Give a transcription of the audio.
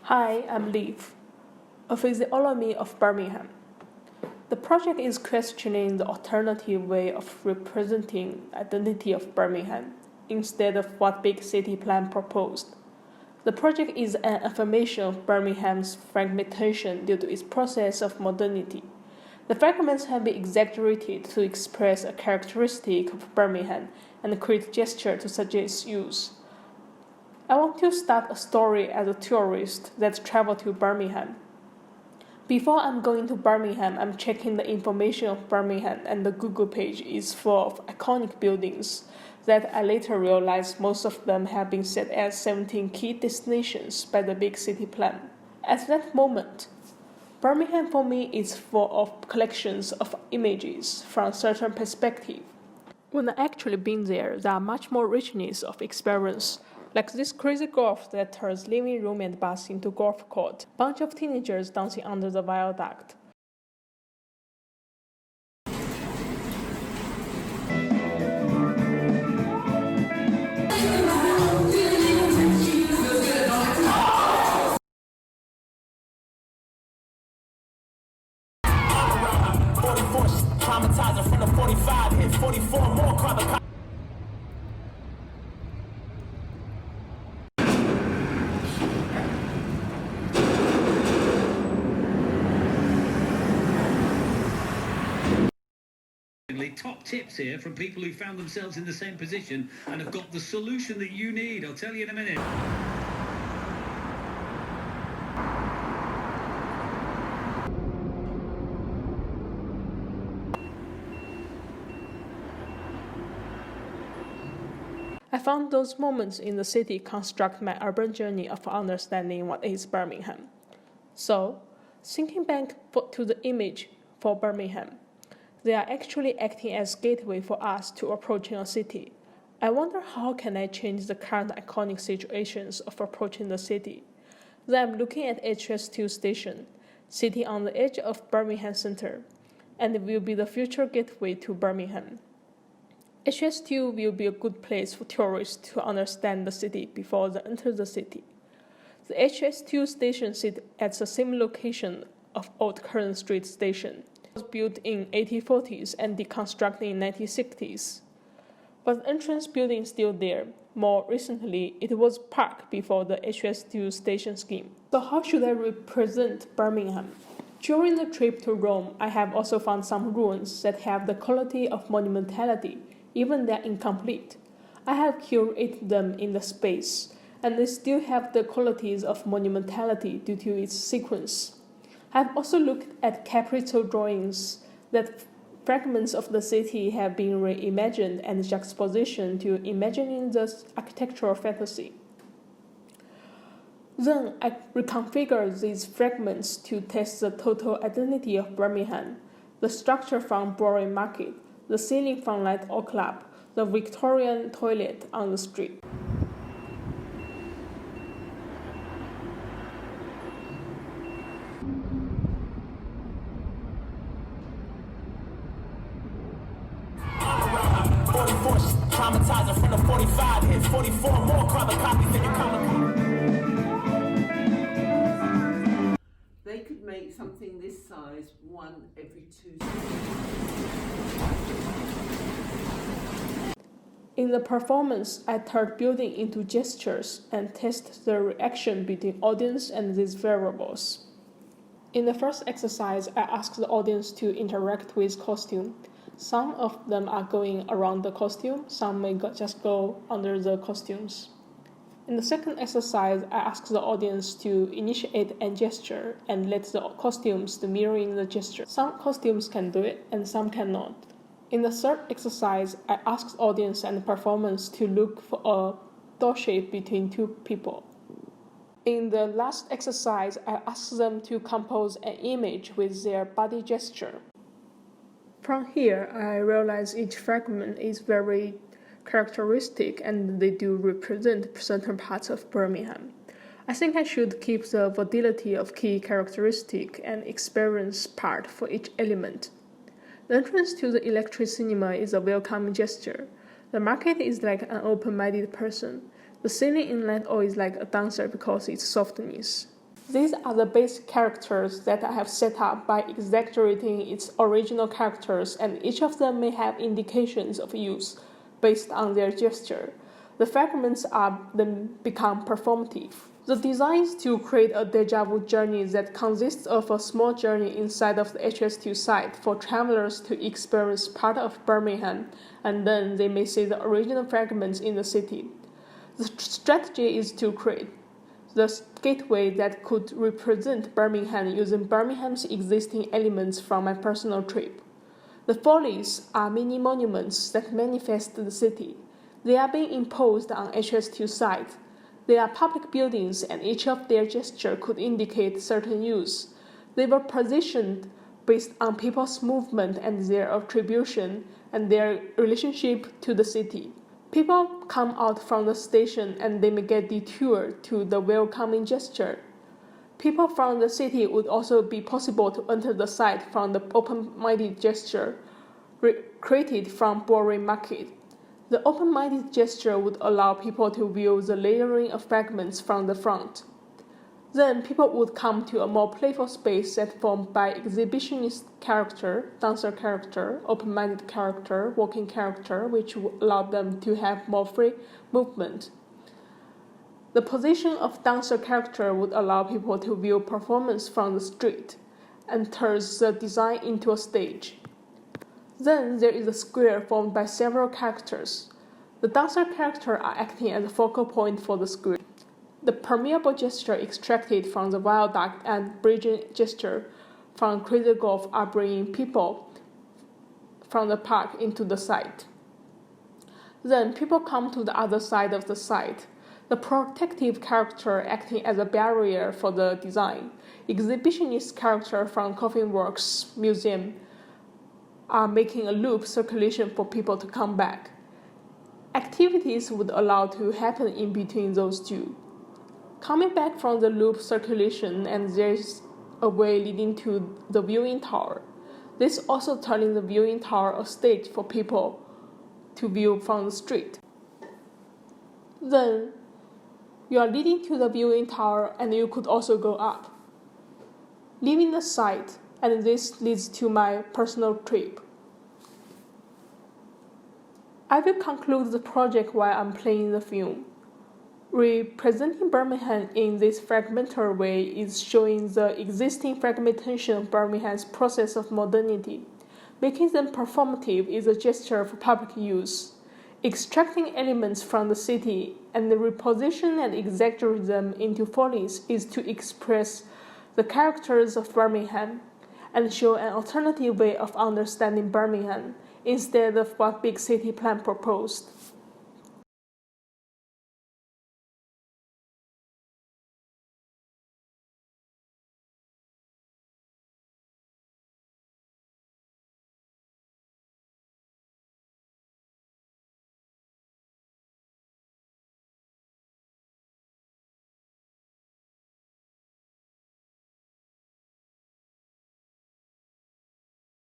Hi, I'm Liv, a physiognomy of Birmingham. The project is questioning the alternative way of representing the identity of Birmingham instead of what big city plan proposed. The project is an affirmation of Birmingham's fragmentation due to its process of modernity. The fragments have been exaggerated to express a characteristic of Birmingham and create gesture to suggest use. I want to start a story as a tourist that traveled to Birmingham. Before I'm going to Birmingham, I'm checking the information of Birmingham, and the Google page is full of iconic buildings that I later realized most of them have been set as 17 key destinations by the big city plan. At that moment, Birmingham for me is full of collections of images from a certain perspective. When I actually been there are much more richness of experience. Like this crazy golf that turns living room and bath into golf court. Bunch of teenagers dancing under the viaduct. Traumatizing from the 45 hit 44 more carbon. Top tips here from people who found themselves in the same position and have got the solution that you need. I'll tell you in a minute. I found those moments in the city construct my urban journey of understanding what is Birmingham. So, thinking back to the image for Birmingham, they are actually acting as gateway for us to approaching a city. I wonder how can I change the current iconic situations of approaching the city. Then I'm looking at HS2 station, sitting on the edge of Birmingham Center, and it will be the future gateway to Birmingham. HS2 will be a good place for tourists to understand the city before they enter the city. The HS2 station sits at the same location of Old Curran Street Station. It was built in 1840s and deconstructed in 1960s. But the entrance building is still there. More recently, it was parked before the HS2 station scheme. So how should I represent Birmingham? During the trip to Rome, I have also found some ruins that have the quality of monumentality, even they're incomplete. I have curated them in the space, and they still have the qualities of monumentality due to its sequence. I have also looked at capital drawings that fragments of the city have been reimagined and juxtaposition to imagining the architectural fantasy. Then I reconfigured these fragments to test the total identity of Birmingham, the structure from Broadway Market, the ceiling from Light Oak Club, the Victorian toilet on the street. Traumatizing from the 45 hit 44 more carbon copies than you come. They could make something this size one every 2 seconds. In the performance, I turned building into gestures and test the reaction between audience and these variables. In the first exercise, I asked the audience to interact with costume. Some of them are going around the costume, some may just go under the costumes. In the second exercise, I asked the audience to initiate a gesture and let the costumes to mirroring the gesture. Some costumes can do it and some cannot. In the third exercise, I asked audience and performance to look for a door shape between two people. In the last exercise, I asked them to compose an image with their body gesture. From here, I realize each fragment is very characteristic and they do represent certain parts of Birmingham. I think I should keep the validity of key characteristic and experience part for each element. The entrance to the electric cinema is a welcoming gesture. The market is like an open-minded person. The ceiling in Light Oak is like a dancer because it's softness. These are the basic characters that I have set up by exaggerating its original characters, and each of them may have indications of use based on their gesture. The fragments are then become performative. The design is to create a deja vu journey that consists of a small journey inside of the HS2 site for travelers to experience part of Birmingham, and then they may see the original fragments in the city. The strategy is to create the gateway that could represent Birmingham using Birmingham's existing elements from my personal trip. The follies are mini monuments that manifest the city. They are being imposed on HS2 site. They are public buildings, and each of their gesture could indicate certain use. They were positioned based on people's movement and their attribution and their relationship to the city. People come out from the station and they may get detoured to the welcoming gesture. People from the city would also be possible to enter the site from the open-minded gesture created from Boring Market. The open-minded gesture would allow people to view the layering of fragments from the front. Then people would come to a more playful space set formed by exhibitionist character, dancer character, open-minded character, walking character, which would allow them to have more free movement. The position of dancer character would allow people to view performance from the street and turns the design into a stage. Then there is a square formed by several characters. The dancer character are acting as a focal point for the square. The permeable gesture extracted from the viaduct and bridging gesture from Crazy Golf are bringing people from the park into the site. Then people come to the other side of the site. The protective character acting as a barrier for the design. Exhibitionist character from Coffin Works Museum are making a loop circulation for people to come back. Activities would allow to happen in between those two. Coming back from the loop circulation, and there's a way leading to the viewing tower. This also turning the viewing tower a stage for people to view from the street. Then you are leading to the viewing tower, and you could also go up. Leaving the site, and this leads to my personal trip. I will conclude the project while I'm playing the film. Representing Birmingham in this fragmentary way is showing the existing fragmentation of Birmingham's process of modernity. Making them performative is a gesture for public use. Extracting elements from the city and reposition and exaggerate them into follies is to express the characters of Birmingham and show an alternative way of understanding Birmingham instead of what Big City Plan proposed.